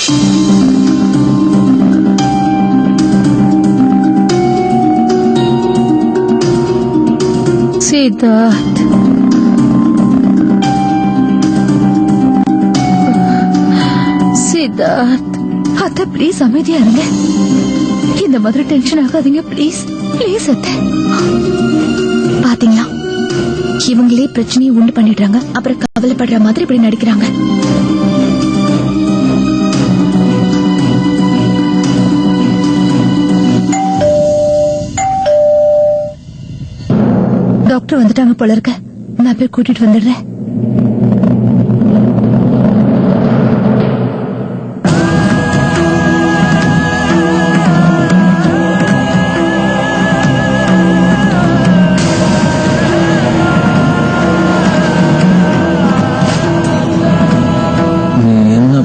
சித்தார்த், சித்தார்த், அத்தை பிளீஸ் அமைதியா இருங்க. இந்த மாதிரி டென்ஷன் ஆகாதீங்க பிளீஸ், பிளீஸ் அத்தை. பாத்தீங்களா, இவங்களே பிரச்சனையை உண்டு பண்ணிடுறாங்க, அப்புறம் கவலைப்படுற மாதிரி இப்படி நடிக்கிறாங்க. டாக்டர் வந்துட்டாங்க போல இருக்க, நான் போய் கூட்டிட்டு வந்துடுறேன்.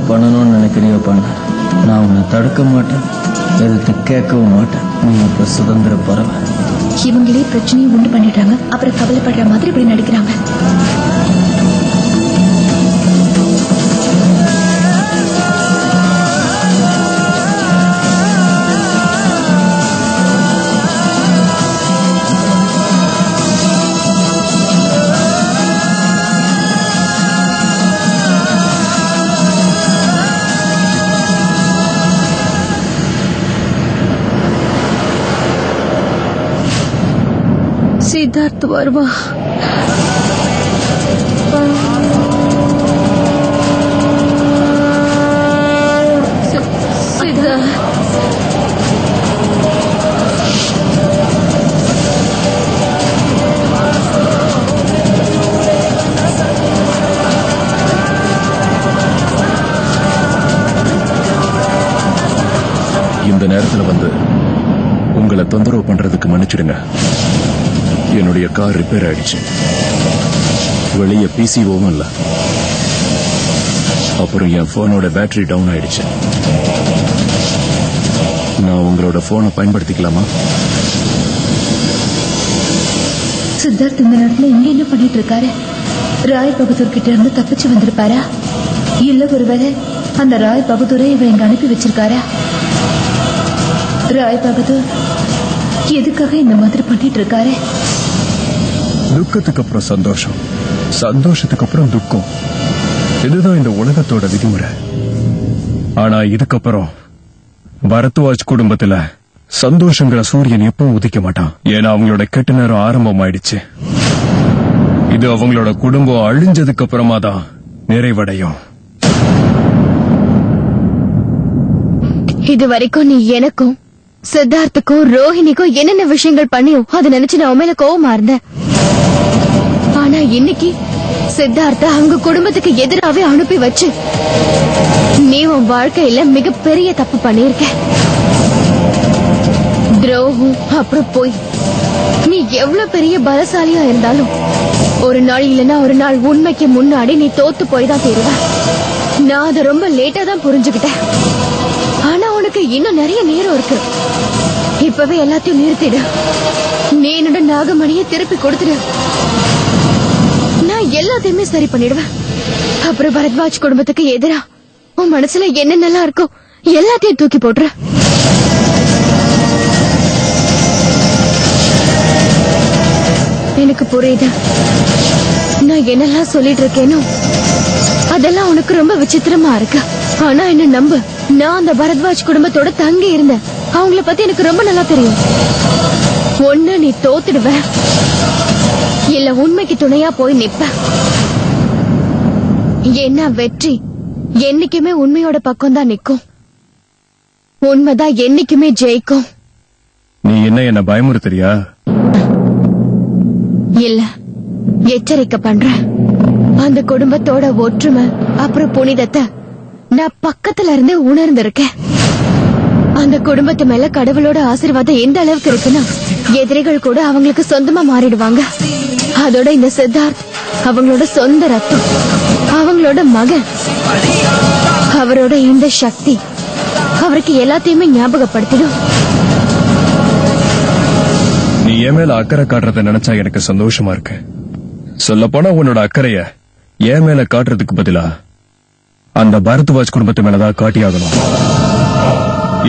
பண்ணணும்னு நினைக்கிறியோ பண்ண, நான் உன்னை தடுக்க மாட்டேன், எதிர்த்து கேட்கவும் மாட்டேன். நீ இப்ப சுதந்திர பறவை. இவங்களே பிரச்சனையை உண்டு பண்ணிடுறாங்க, அப்புறம் கவலைப்படுற மாதிரி இப்படி நடிக்கிறாங்க. சித்தார்த் வருவா. சித்தார்த், இந்த நேரத்துல வந்து உங்களை தொந்தரவு பண்றதுக்கு மன்னிச்சிடுங்க. என்னுடைய கார் ரிப்பேர் ஆயிடுச்சு, வெளியே பிசிஓவும் இல்ல, அப்புறம் என் போனோட பேட்டரி டவுன் ஆயிடுச்சு. நான் உங்களோட போனை பயன்படுத்திக்கலாமா? சித்தார்த் இந்த நேரத்துல இங்க என்ன பண்ணிட்டு இருக்காரு? ராய் பகதூர் கிட்ட இருந்து தப்பிச்சு வந்திருப்பாரா? இல்ல ஒருவேளை அந்த ராய் பகதூரை இவன் இங்க அனுப்பி வச்சிருக்காரா? ராய் பகதூர் எதுக்காக இந்த மாதிரி பண்ணிட்டு இருக்காரு? துக்கத்துக்கு அப்புறம் சந்தோஷம், சந்தோஷத்துக்கு அப்புறம் துக்கம், இதுதான் இந்த உலகத்தோட விதிமுறை. ஆனா இதுக்கப்புறம் பரத்வாஜ் குடும்பத்துல சந்தோஷங்கிற சூரியன் எப்பவும் உதிக்க மாட்டான். ஏன்னா அவங்களோட கெட்ட நேரம் ஆரம்பம் ஆயிடுச்சு. இது அவங்களோட குடும்பம் அழிஞ்சதுக்கு அப்புறமா தான் நிறைவடையும். இது வரைக்கும் நீ எனக்கும் சித்தார்த்துக்கும் ரோஹிணிக்கும் என்னென்ன விஷயங்கள் பண்ணியோ அதை நினைச்சு நான் உண்மையில கோவமா இருந்தேன். ஆனா இன்னைக்கு சித்தார்த்த அவங்க குடும்பத்துக்கு எதிராவே அனுப்பி வச்சு நீ உன் வாழ்க்கையில மிகப்பெரிய தப்பு பண்ணிருக்க. துரோகம், அப்புறம் போய் நீ எவ்வளவு பெரிய பலசாலியா இருந்தாலும் ஒரு நாள் இல்லைன்னா ஒரு நாள் உண்மைக்கு முன்னாடி நீ தோத்து போய் தான் தருவ. நான் அதை ரொம்ப லேட்டா தான் புரிஞ்சுக்கிட்டேன். ஆனா உனக்கு இன்னும் நிறைய நேரம் இருக்கு. இப்பவே எல்லாத்தையும் நிறுத்திடு. நீ என்னோட நாகமணியை திருப்பி கொடுத்துடு. நான் எல்லாத்தையுமே சரி பண்ணிடுவேன். அப்புறம் பரத்வாஜ் குடும்பத்துக்கு எதிரா உன் மனசுல என்னென்னலாம் இருக்கோ எல்லாத்தையும் தூக்கி போட்டுற. எனக்கு புரியுது. நான் என்னெல்லாம் சொல்லிட்டு இருக்கேனோ அதெல்லாம் உனக்கு ரொம்ப விசித்திரமா இருக்கு. ஆனா என்ன நம்பு, நான் அந்த பரத்வாஜ் குடும்பத்தோட தங்கி இருந்தேன். அவங்கள பத்தி எனக்கு ரொம்ப நல்லா தெரியும். ஒண்ணு நீ தோத்துடுவ, இல்ல உண்மைக்கு துணையா போய் நிப்ப. என்ன வெற்றி என்னைக்குமே உண்மையோட பக்கம் தான் நிக்கும். உண்மைதான் என்னைக்குமே ஜெயிக்கும். நீ என்ன பயமுறுத்துறியா? இல்ல, எச்சரிக்கை பண்ற. அந்த குடும்பத்தோட ஒற்றுமை அப்புறம் புனிதத்தை நான் பக்கத்துல இருந்து உணர்ந்திருக்கேன். அந்த குடும்பத்து மேல கடவுளோட ஆசீர்வாதம் எந்த அளவுக்கு இருக்குன்னா எதிரிகள் கூட அவங்களுக்கு சொந்தமா மாறிடுவாங்க. அதோட இந்த சித்தார்த் அவங்களோட சொந்த ரத்தம், அவங்களோட மகன். அவரோட இந்த சக்தி அவருக்கு எல்லாத்தையுமே ஞாபகப்படுத்திடும். நீ என் மேல அக்கறை காட்டுறத நினைச்சா எனக்கு சந்தோஷமா இருக்கு. சொல்ல போனா உன்னோட அக்கறைய என் மேல காட்டுறதுக்கு பதிலா அந்த பரத்வாஜ் குடும்பத்து மேலதான் காட்டியாகணும்.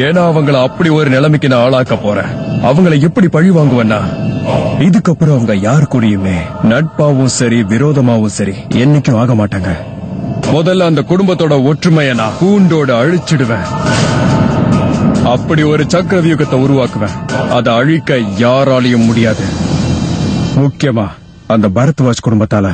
ஏன்னா அவங்கள அப்படி ஒரு நிலைமைக்கு நான் ஆளாக்க போறேன். அவங்கள எப்படி பழி வாங்குவேன்னா, இதுக்கப்புறம் அவங்க யாரு கூடயுமே நட்பாவும் சரி விரோதமாவும் சரி என்னைக்கும் ஆக மாட்டாங்க. முதல்ல அந்த குடும்பத்தோட ஒற்றுமையை நான் பூண்டோட அழிச்சிடுவேன். அப்படி ஒரு சக்கரவியூகத்தை உருவாக்குவேன். அதை அழிக்க யாராலையும் முடியாது, முக்கியமா அந்த பரத்வாஜ் குடும்பத்தால.